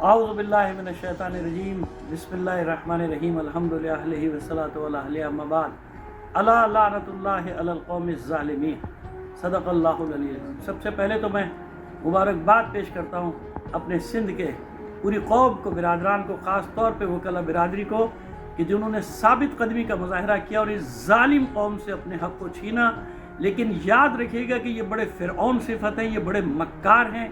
اعوذ باللہ من الشیطان الرجیم بسم اللہ الرحمن الرحیم الحمدللہ علیہ والصلاة والعلیہ اما بعد الا لعنت اللہ علی القوم الظالمین صدق اللہ العلی العظیم۔ سب سے پہلے تو میں مبارکباد پیش کرتا ہوں اپنے سندھ کے پوری قوم کو، برادران کو، خاص طور پہ وکلا برادری کو کہ جنہوں نے ثابت قدمی کا مظاہرہ کیا اور اس ظالم قوم سے اپنے حق کو چھینا۔ لیکن یاد رکھیے گا کہ یہ بڑے فرعون صفت ہیں، یہ بڑے مکار ہیں۔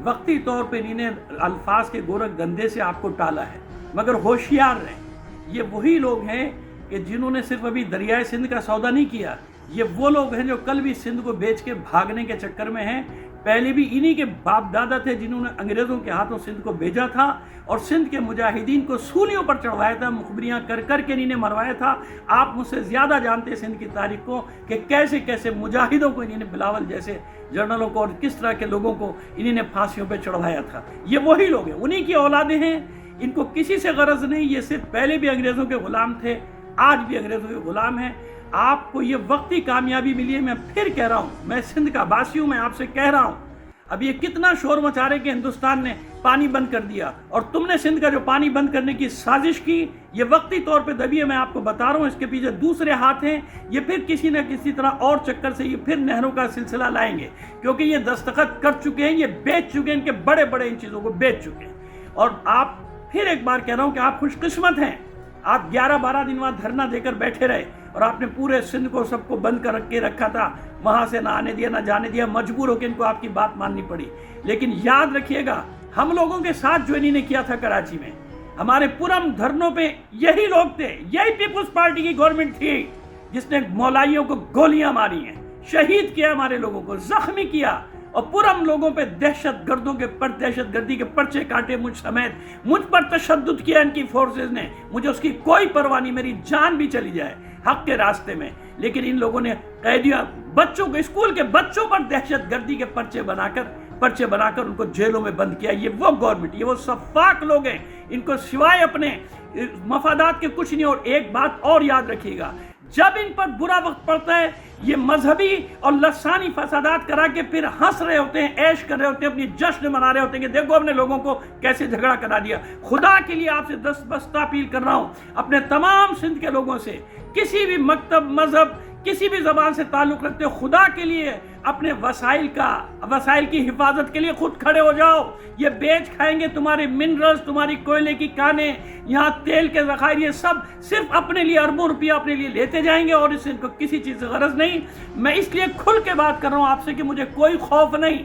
وقتی طور پہ انہیں الفاظ کے گورکھ گندے سے آپ کو ٹالا ہے، مگر ہوشیار رہیں۔ یہ وہی لوگ ہیں کہ جنہوں نے صرف ابھی دریائے سندھ کا سودا نہیں کیا، یہ وہ لوگ ہیں جو کل بھی سندھ کو بیچ کے بھاگنے کے چکر میں ہیں۔ پہلے بھی انہی کے باپ دادا تھے جنہوں نے انگریزوں کے ہاتھوں سندھ کو بھیجا تھا اور سندھ کے مجاہدین کو سولیوں پر چڑھوایا تھا، مخبریاں کر کر کے انہیں مروایا تھا۔ آپ مجھ سے زیادہ جانتے ہیں سندھ کی تاریخ کو کہ کیسے کیسے مجاہدوں کو انہیں بلاول جیسے جنرلوں کو اور کس طرح کے لوگوں کو انہیں نے پھانسیوں پہ چڑھوایا تھا۔ یہ وہی لوگ ہیں، انہی کی اولادیں ہیں۔ ان کو کسی سے غرض نہیں، یہ صرف پہلے بھی انگریزوں کے غلام تھے، آج بھی انگریزوں کے غلام ہیں۔ آپ کو یہ وقتی کامیابی ملی ہے، میں پھر کہہ رہا ہوں، میں سندھ کا باسی ہوں، میں آپ سے کہہ رہا ہوں، اب یہ کتنا شور مچا رہے کہ ہندوستان نے پانی بند کر دیا اور تم نے سندھ کا جو پانی بند کرنے کی سازش کی، یہ وقتی طور پہ دبی ہے۔ میں آپ کو بتا رہا ہوں اس کے پیچھے دوسرے ہاتھ ہیں۔ یہ پھر کسی نہ کسی طرح اور چکر سے یہ پھر نہروں کا سلسلہ لائیں گے، کیونکہ یہ دستخط کر چکے ہیں، یہ بیچ چکے ہیں، ان کے بڑے بڑے ان چیزوں کو بیچ چکے ہیں۔ اور آپ پھر ایک بار کہہ رہا ہوں کہ آپ خوش قسمت ہیں۔ آپ 11-12 دن وہاں دھرنا دے کر بیٹھے رہے اور آپ نے پورے سندھ کو سب کو بند کر کے رکھا تھا، وہاں سے نہ آنے دیا نہ جانے دیا، مجبور ہو کے ان کو آپ کی بات ماننی پڑی۔ لیکن یاد رکھیے گا، ہم لوگوں کے ساتھ جو انہوں نے کیا تھا کراچی میں، ہمارے پورم دھرنوں پہ یہی لوگ تھے، یہی پیپلز پارٹی کی گورنمنٹ تھی جس نے مولائیوں کو گولیاں ماری ہیں، شہید کیا ہمارے لوگوں کو، زخمی کیا، اور پورم لوگوں پہ دہشت گردوں کے پر دہشت گردی کے پرچے کاٹے، مجھ سمیت مجھ پر تشدد کیا ان کی فورسز نے۔ مجھے اس کی کوئی پرواہ نہیں، میری جان بھی چلی جائے حق کے راستے میں، لیکن ان لوگوں نے قیدیوں، بچوں کو، اسکول کے بچوں پر دہشت گردی کے پرچے بنا کر ان کو جیلوں میں بند کیا۔ یہ وہ گورنمنٹ، یہ وہ سفاک لوگ ہیں، ان کو سوائے اپنے مفادات کے کچھ نہیں۔ اور ایک بات اور یاد رکھیے گا، جب ان پر برا وقت پڑتا ہے، یہ مذہبی اور لسانی فسادات کرا کے پھر ہنس رہے ہوتے ہیں، عیش کر رہے ہوتے ہیں، اپنی جشن منا رہے ہوتے ہیں کہ دیکھو ہم نے لوگوں کو کیسے جھگڑا کرا دیا۔ خدا کے لیے آپ سے دستبستہ اپیل کر رہا ہوں، اپنے تمام سندھ کے لوگوں سے، کسی بھی مکتب، مذہب، کسی بھی زبان سے تعلق رکھتے، خدا کے لیے اپنے وسائل کی حفاظت کے لیے خود کھڑے ہو جاؤ۔ یہ بیچ کھائیں گے تمہارے منرلز، تمہاری کوئلے کی کانیں، یہاں تیل کے ذخائر، یہ سب صرف اپنے لیے اربوں روپیہ اپنے لیے لیتے جائیں گے اور اس سے ان کو کسی چیز سے غرض نہیں۔ میں اس لیے کھل کے بات کر رہا ہوں آپ سے کہ مجھے کوئی خوف نہیں،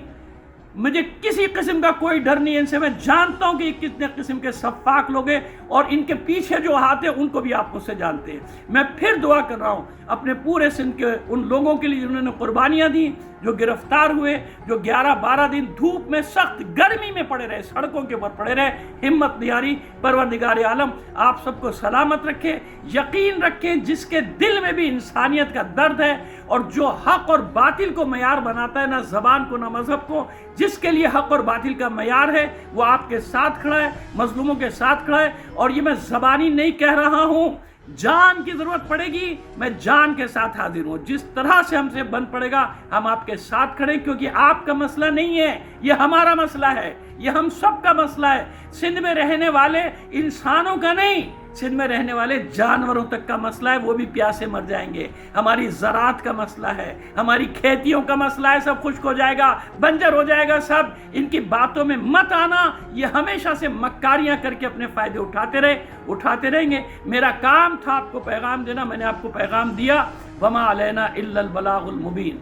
مجھے کسی قسم کا کوئی ڈر نہیں ہے ان سے۔ میں جانتا ہوں کہ یہ کتنے قسم کے سفاک لوگ ہیں اور ان کے پیچھے جو ہاتھ ہیں ان کو بھی آپ مجھ سے جانتے ہیں۔ میں پھر دعا کر رہا ہوں اپنے پورے سندھ کے ان لوگوں کے لیے جنہوں نے قربانیاں دیں، جو گرفتار ہوئے، جو 11-12 دن دھوپ میں، سخت گرمی میں پڑے رہے، سڑکوں کے اوپر پڑے رہے، ہمت نہیں ہاری۔ پروردگار عالم آپ سب کو سلامت رکھے۔ یقین رکھیں، جس کے دل میں بھی انسانیت کا درد ہے اور جو حق اور باطل کو معیار بناتا ہے، نہ زبان کو نہ مذہب کو، جس کے لیے حق اور باطل کا معیار ہے، وہ آپ کے ساتھ کھڑا ہے، مظلوموں کے ساتھ کھڑا ہے۔ اور یہ میں زبانی نہیں کہہ رہا ہوں، جان کی ضرورت پڑے گی، میں جان کے ساتھ حاضر ہوں۔ جس طرح سے ہم سے بن پڑے گا، ہم آپ کے ساتھ کھڑے، کیونکہ آپ کا مسئلہ نہیں ہے، یہ ہمارا مسئلہ ہے، یہ ہم سب کا مسئلہ ہے۔ سندھ میں رہنے والے انسانوں کا نہیں، سندھ میں رہنے والے جانوروں تک کا مسئلہ ہے، وہ بھی پیاسے مر جائیں گے۔ ہماری زراعت کا مسئلہ ہے، ہماری کھیتیوں کا مسئلہ ہے، سب خشک ہو جائے گا، بنجر ہو جائے گا سب۔ ان کی باتوں میں مت آنا، یہ ہمیشہ سے مکاریاں کر کے اپنے فائدے اٹھاتے رہیں گے۔ میرا کام تھا آپ کو پیغام دینا، میں نے آپ کو پیغام دیا۔ وما علینا الا البلاغ المبین۔